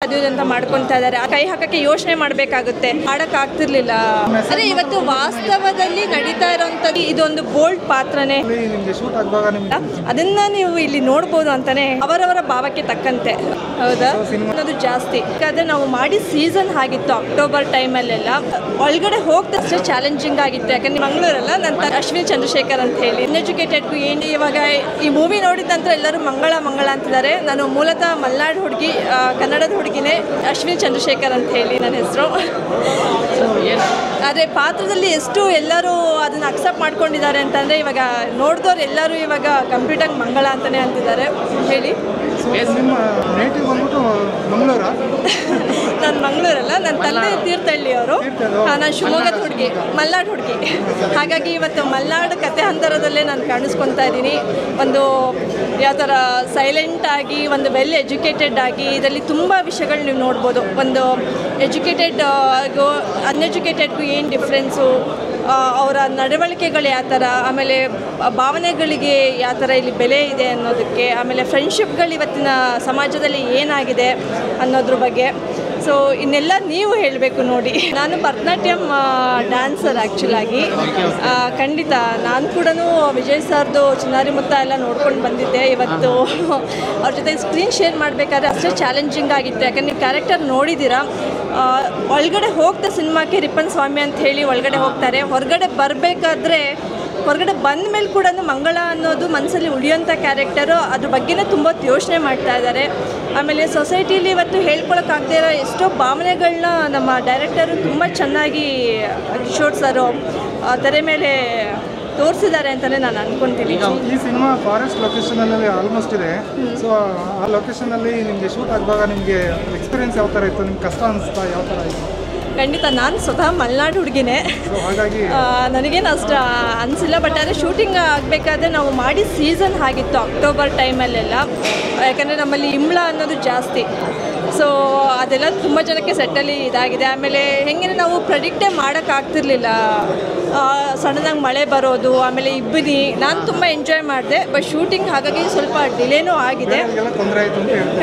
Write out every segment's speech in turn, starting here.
ಅದು ಅಂತ ಮಾಡ್ಕೊತಾ ಇದ್ದಾರೆ. ಕೈ ಹಾಕಕ್ಕೆ ಯೋಚನೆ ಮಾಡಬೇಕಾಗುತ್ತೆ, ಆಡಕ್ಕೆ ಆಗ್ತಿರ್ಲಿಲ್ಲ. ಅದೇ ಇವತ್ತು ವಾಸ್ತವದಲ್ಲಿ ನಡೀತಾ ಇರೋಂಥದ್ದು ಇದೊಂದು ಬೋಲ್ಡ್ ಪಾತ್ರನೇ. ಅದನ್ನ ನೀವು ಇಲ್ಲಿ ನೋಡ್ಬೋದು ಅಂತಾನೆ, ಅವರವರ ಭಾವಕ್ಕೆ ತಕ್ಕಂತೆ. ಹೌದಾ, ಅದು ಜಾಸ್ತಿ ಯಾಕಂದ್ರೆ ನಾವು ಮಾಡಿ ಸೀಸನ್ ಆಗಿತ್ತು ಅಕ್ಟೋಬರ್ ಟೈಮಲ್ಲೆಲ್ಲ. ಒಳಗಡೆ ಹೋಗ್ದಷ್ಟೇ ಚಾಲೆಂಜಿಂಗ್ ಆಗಿತ್ತು. ಯಾಕಂದ್ರೆ ಮಂಗಳೂರಲ್ಲ, ನನ್ನ ಅಶ್ವಿನಿ ಚಂದ್ರಶೇಖರ್ ಅಂತ ಹೇಳಿ ಅನ್ಎಜುಕೇಟೆಡ್ ಏನು. ಇವಾಗ ಈ ಮೂವಿ ನೋಡಿದ ನಂತರ ಎಲ್ಲರೂ ಮಂಗಳ ಅಂತಿದ್ದಾರೆ. ನಾನು ಮೂಲತಃ ಮಲೆನಾಡು ಹುಡುಗಿ, ಕನ್ನಡದ ಹುಡುಗಿನೇ, ಅಶ್ವಿನಿ ಚಂದ್ರಶೇಖರ್ ಅಂತ ಹೇಳಿ ನನ್ನ ಹೆಸರು. ಆದರೆ ಪಾತ್ರದಲ್ಲಿ ಎಷ್ಟು ಎಲ್ಲರೂ ಅದನ್ನು ಅಕ್ಸೆಪ್ಟ್ ಮಾಡ್ಕೊಂಡಿದ್ದಾರೆ ಅಂತಂದರೆ, ಇವಾಗ ನೋಡಿದವ್ರು ಎಲ್ಲರೂ ಇವಾಗ ಕಂಪ್ಲೀಟಾಗಿ ಮಂಗಳ ಅಂತಲೇ ಅಂತಿದ್ದಾರೆ. ಹೇಳಿ. ನಾನು ಮಂಗಳೂರಲ್ಲ, ನನ್ನ ತಂದೆ ತೀರ್ಥಹಳ್ಳಿಯವರು. ನಾನು ಶಿವಮೊಗ್ಗದ ಹುಡುಗಿ, ಮಲೆನಾಡು ಹುಡುಗಿ. ಹಾಗಾಗಿ ಇವತ್ತು ಮಲೆನಾಡು ಕತೆ ಹಂತರದಲ್ಲೇ ನಾನು ಕಾಣಿಸ್ಕೊತಾ ಇದ್ದೀನಿ. ಒಂದು ಯಾವ ಥರ ಸೈಲೆಂಟಾಗಿ, ಒಂದು ವೆಲ್ ಎಜುಕೇಟೆಡ್ ಆಗಿ, ಇದರಲ್ಲಿ ತುಂಬ ವಿಷಯಗಳು ನೀವು ನೋಡ್ಬೋದು. ಒಂದು ಎಜುಕೇಟೆಡ್ ಅನ್ಎಜುಕೇಟೆಡ್ಗೂ ಏನು ಡಿಫ್ರೆನ್ಸು, ಅವರ ನಡವಳಿಕೆಗಳು ಯಾವ ಥರ, ಆಮೇಲೆ ಭಾವನೆಗಳಿಗೆ ಯಾವ ಥರ ಇಲ್ಲಿ ಬೆಲೆ ಇದೆ ಅನ್ನೋದಕ್ಕೆ, ಆಮೇಲೆ ಫ್ರೆಂಡ್ಶಿಪ್ಗಳು ಇವತ್ತಿನ ಸಮಾಜದಲ್ಲಿ ಏನಾಗಿದೆ ಅನ್ನೋದ್ರ ಬಗ್ಗೆ. ಸೊ ಇನ್ನೆಲ್ಲ ನೀವು ಹೇಳಬೇಕು ನೋಡಿ. ನಾನು ಭರತನಾಟ್ಯಂ ಡ್ಯಾನ್ಸರ್ ಆ್ಯಕ್ಚುಲಾಗಿ. ಖಂಡಿತ ನಾನು ಕೂಡ ವಿಜಯ್ ಸರ್ದು ಚಿನ್ನಾರಿ ಮುತ್ತ ಎಲ್ಲ ನೋಡ್ಕೊಂಡು ಬಂದಿದ್ದೆ. ಇವತ್ತು ಅವ್ರ ಜೊತೆ ಸ್ಕ್ರೀನ್ ಶೇರ್ ಮಾಡಬೇಕಾದ್ರೆ ಅಷ್ಟೇ ಚಾಲೆಂಜಿಂಗ್ ಆಗಿತ್ತು. ಯಾಕಂದ್ರೆ ನೀವು ಕ್ಯಾರೆಕ್ಟರ್ ನೋಡಿದ್ದೀರಾ. ಒಳಗಡೆ ಹೋಗ್ತಾ ಸಿನಿಮಾಕ್ಕೆ ರಿಪ್ಪನ್ ಸ್ವಾಮಿ ಅಂತ ಹೇಳಿ ಒಳಗಡೆ ಹೋಗ್ತಾರೆ. ಹೊರಗಡೆ ಬರಬೇಕಾದ್ರೆ, ಹೊರಗಡೆ ಬಂದ ಮೇಲೆ ಕೂಡ ಮಂಗಳ ಅನ್ನೋದು ಮನಸ್ಸಲ್ಲಿ ಉಳಿಯೋಂಥ ಕ್ಯಾರೆಕ್ಟರು. ಅದ್ರ ಬಗ್ಗೆನೇ ತುಂಬ ಯೋಚನೆ ಮಾಡ್ತಾ ಇದ್ದಾರೆ. ಆಮೇಲೆ ಸೊಸೈಟಿಲಿ ಇವತ್ತು ಹೇಳ್ಕೊಳಕ್ಕಾಗದೇ ಇರೋ ಎಷ್ಟೋ ಭಾವನೆಗಳನ್ನ ನಮ್ಮ ಡೈರೆಕ್ಟರು ತುಂಬ ಚೆನ್ನಾಗಿ ಕಿಶೋರ್ ಸರು ತೆರೆ ಮೇಲೆ ತೋರಿಸಿದ್ದಾರೆ ಅಂತಲೇ ನಾನು ಅನ್ಕೊತೀನಿ. ಈ ಸಿನಿಮಾ ಫಾರೆಸ್ಟ್ ಲೊಕೇಶನಲ್ಲಿ ಆಲ್ಮೋಸ್ಟ್ ಇದೆ. ಸೊ ಆ ಲೊಕೇಶನಲ್ಲಿ ನಿಮಗೆ ಶೂಟ್ ಆಗುವಾಗ ನಿಮಗೆ ಎಕ್ಸ್ಪೀರಿಯನ್ಸ್ ಯಾವ ಥರ ಇತ್ತು? ನಿಮ್ಗೆ ಕಷ್ಟ ಅನಿಸ್ತಾ? ಯಾವ ಥರ ಇತ್ತು? ಖಂಡಿತ ನಾನು ಸ್ವತಃ ಮಲೆನಾಡು ಹುಡುಗಿನೇ, ನನಗೇನು ಅಷ್ಟು ಅನಿಸಿಲ್ಲ. ಬಟ್ ಆದರೆ ಶೂಟಿಂಗ್ ಆಗಬೇಕಾದ್ರೆ ನಾವು ಮಾಡಿ ಸೀಸನ್ ಆಗಿತ್ತು ಅಕ್ಟೋಬರ್ ಟೈಮಲ್ಲೆಲ್ಲ. ಯಾಕಂದರೆ ನಮ್ಮಲ್ಲಿ ಇಂಬ್ಳ ಅನ್ನೋದು ಜಾಸ್ತಿ. ಸೊ ಅದೆಲ್ಲ ತುಂಬ ಜನಕ್ಕೆ ಸೆಟ್ಟಲ್ಲಿ ಇದಾಗಿದೆ. ಆಮೇಲೆ ಹೆಂಗೆ ನಾವು ಪ್ರೆಡಿಕ್ಟೇ ಮಾಡೋಕ್ಕಾಗ್ತಿರ್ಲಿಲ್ಲ. ಸಡನ್ನಾಗಿ ಮಳೆ ಬರೋದು, ಆಮೇಲೆ ಇಬ್ಬನಿ. ನಾನು ತುಂಬ ಎಂಜಾಯ್ ಮಾಡಿದೆ. ಬಟ್ ಶೂಟಿಂಗ್ ಹಾಗಾಗಿ ಸ್ವಲ್ಪ ಡಿಲೇನೂ ಆಗಿದೆ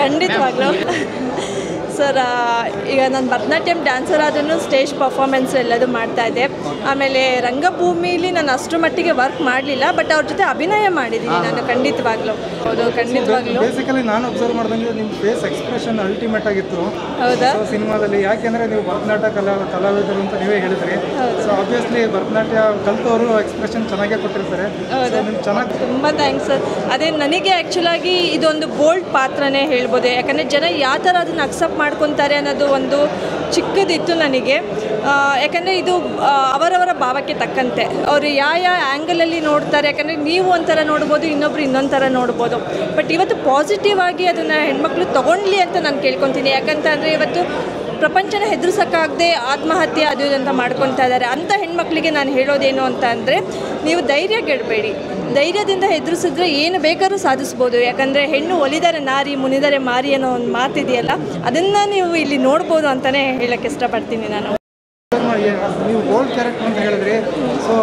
ಖಂಡಿತವಾಗ್ಲೂ. ಸರ್ ಈಗ ನಾನು ಭರತನಾಟ್ಯಂ ಡ್ಯಾನ್ಸರ್ ಆದ್ರೂ ಸ್ಟೇಜ್ ಪರ್ಫಾರ್ಮೆನ್ಸ್ ಎಲ್ಲದು ಮಾಡ್ತಾಯಿದ್ದೆ. ಆಮೇಲೆ ರಂಗಭೂಮಿಲಿ ನಾನು ಅಷ್ಟರ ಮಟ್ಟಿಗೆ ವರ್ಕ್ ಮಾಡಲಿಲ್ಲ. ಬಟ್ ಅವ್ರ ಜೊತೆ ಅಭಿನಯ ಮಾಡಿದ್ದೀನಿ ನಾನು ಖಂಡಿತವಾಗ್ಲೂ. ಹೌದು, ಖಂಡಿತವಾಗ್ಲೂ. ಬೇಸಿಕಲಿ ನಾನು ಅಬ್ಸರ್ವ್ ಮಾಡ್ದಂಗೆ ನಿಮ್ಮ ಫೇಸ್ ಎಕ್ಸ್ಪ್ರೆಷನ್ ಅಲ್ಟಿಮೇಟ್ ಆಗಿತ್ತು. ಹೌದಾ? ಸಿನಿಮಾದಲ್ಲಿ ಯಾಕೆಂದರೆ ನೀವು ಭರತನಾಟ್ಯ ಕಲಾವಿದರು ಅಂತ ನೀವೇ ಹೇಳಿದ್ರಿ. ಸೊ ಆಬ್ವಿಯಸ್ಲಿ ಭರತನಾಟ್ಯ ಕಲಿತವರು ಎಕ್ಸ್ಪ್ರೆಷನ್ ಚೆನ್ನಾಗೇ ಕೊಟ್ಟಿರ್ತಾರೆ. ಚೆನ್ನಾಗಿ ತುಂಬ ಥ್ಯಾಂಕ್ಸ್ ಸರ್. ಅದೇ ನನಗೆ ಆ್ಯಕ್ಚುಲಾಗಿ ಇದೊಂದು ಬೋಲ್ಡ್ ಪಾತ್ರನೇ ಹೇಳ್ಬೋದು. ಯಾಕಂದರೆ ಜನ ಯಾವ ಥರ ಅದನ್ನು ಅಕ್ಸೆಪ್ಟ್ ಮಾಡ್ಕೊತಾರೆ ಅನ್ನೋದು ಒಂದು ಚಿಕ್ಕದಿತ್ತು ನನಗೆ. ಯಾಕಂದರೆ ಇದು ಅವರವರ ಭಾವಕ್ಕೆ ತಕ್ಕಂತೆ ಅವರು ಯಾವ ಆ್ಯಂಗಲಲ್ಲಿ ನೋಡ್ತಾರೆ. ಯಾಕಂದರೆ ನೀವು ಒಂಥರ ನೋಡ್ಬೋದು, ಇನ್ನೊಬ್ರು ಇನ್ನೊಂದು ಥರ ನೋಡ್ಬೋದು. ಬಟ್ ಇವತ್ತು ಪಾಸಿಟಿವ್ ಆಗಿ ಅದನ್ನು ಹೆಣ್ಮಕ್ಳು ತೊಗೊಳ್ಲಿ ಅಂತ ನಾನು ಕೇಳ್ಕೊತೀನಿ. ಯಾಕಂತಂದರೆ ಇವತ್ತು ಪ್ರಪಂಚನ ಹೆದರ್ಸೋಕ್ಕಾಗದೆ ಆತ್ಮಹತ್ಯೆ ಅದು ಅಂತ ಮಾಡ್ಕೊತಾ ಇದ್ದಾರೆ. ಅಂಥ ಹೆಣ್ಮಕ್ಳಿಗೆ ನಾನು ಹೇಳೋದೇನು ಅಂತ ಅಂದರೆ, ನೀವು ಧೈರ್ಯ ಗೆಡಬೇಡಿ. ಧೈರ್ಯದಿಂದ ಎದುರಿಸಿದ್ರೆ ಏನು ಬೇಕಾದ್ರೂ ಸಾಧಿಸ್ಬೋದು. ಯಾಕಂದರೆ ಹೆಣ್ಣು ಒಲಿದರೆ ನಾರಿ, ಮುನಿದರೆ ಮಾರಿ ಅನ್ನೋ ಒಂದು ಮಾತಿದೆಯಲ್ಲ, ಅದನ್ನು ನೀವು ಇಲ್ಲಿ ನೋಡ್ಬೋದು ಅಂತಲೇ ಹೇಳೋಕ್ಕೆ ಇಷ್ಟಪಡ್ತೀನಿ ನಾನು. ನೀವು ಬೋಲ್ಡ್ ಕ್ಯಾರೆಕ್ಟರ್ ಅಂತ ಹೇಳಿದ್ರಿ. ಸೊ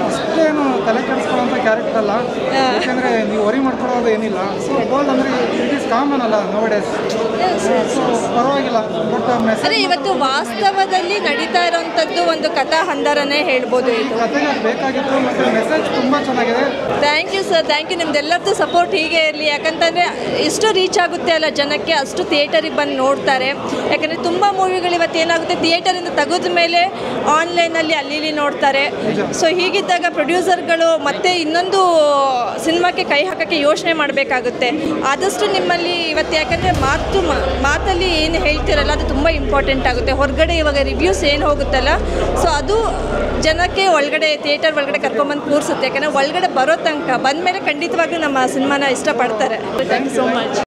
ಅಷ್ಟೇನು ತಲೆ ಕೆಡಿಸ್ಕೊಳ್ಳೋಂಥ ಕ್ಯಾರೆಕ್ಟರ್ ಅಲ್ಲ. ಯಾಕೆಂದರೆ ನೀವು ವರಿ ಮಾಡ್ಕೊಳ್ಳೋದು ಏನಿಲ್ಲ. ಸೊ ಬೋಲ್ಡ್ ಅಂದರೆ ಇಟ್ ಈಸ್ ಕಾಮನ್ ಅಲ್ಲ ನೋಡೇಸ್. ಪರವಾಗಿಲ್ಲ. ಬಟ್ ಅದೇ ಇವತ್ತು ವಾಸ್ತವದಲ್ಲಿ ನಡೀತಾ ಇರೋಂಥದ್ದು ಒಂದು ಕಥಾ ಹಂದರನೇ ಹೇಳ್ಬೋದು. ಇದು ಕಥೆಗೆ ಬೇಕಾಗಿತ್ತು ಮತ್ತು ಮೆಸೇಜ್ ತುಂಬ ಚೆನ್ನಾಗಿದೆ. Thank you sir, thank you. ನಿಮ್ದೆಲ್ಲರದ್ದು ಸಪೋರ್ಟ್ ಹೀಗೆ ಇರಲಿ. ಯಾಕಂತಂದರೆ ಎಷ್ಟು ರೀಚ್ ಆಗುತ್ತೆ ಅಲ್ಲ ಜನಕ್ಕೆ, ಅಷ್ಟು ಥಿಯೇಟರಿಗೆ ಬಂದು ನೋಡ್ತಾರೆ. ಯಾಕಂದರೆ ತುಂಬ ಮೂವಿಗಳು ಇವತ್ತು ಏನಾಗುತ್ತೆ, ಥಿಯೇಟರಿಂದ ತೆಗೆದ ಮೇಲೆ ಆನ್ಲೈನಲ್ಲಿ ಅಲ್ಲಿ ನೋಡ್ತಾರೆ. ಸೊ ಹೀಗಿದ್ದಾಗ ಪ್ರೊಡ್ಯೂಸರ್ಗಳು ಮತ್ತೆ ಇನ್ನೊಂದು ಸಿನಿಮಾಕ್ಕೆ ಕೈ ಹಾಕೋಕ್ಕೆ ಯೋಚನೆ ಮಾಡಬೇಕಾಗುತ್ತೆ. ಆದಷ್ಟು ನಿಮ್ಮಲ್ಲಿ ಇವತ್ತು, ಯಾಕಂದರೆ ಮಾತಲ್ಲಿ ಏನು ಹೇಳ್ತಿರಲ್ಲ ಅದು ತುಂಬ ಇಂಪಾರ್ಟೆಂಟ್ ಆಗುತ್ತೆ. ಹೊರಗಡೆ ಇವಾಗ ರಿವ್ಯೂಸ್ ಏನು ಹೋಗುತ್ತಲ್ಲ, ಸೊ ಅದು ಜನಕ್ಕೆ ಒಳಗಡೆ ಥಿಯೇಟರ್ ಒಳಗಡೆ ಕರ್ಕೊಂಬಂದು ಕೂರಿಸುತ್ತೆ. ಯಾಕಂದರೆ ಒಳಗಡೆ ಬರೋ ತನಕ ಬಂದಮೇಲೆ ಖಂಡಿತವಾಗ್ಲೂ ನಮ್ಮ ಸಿನಿಮಾನ ಇಷ್ಟಪಡ್ತಾರೆ. Thank you so much.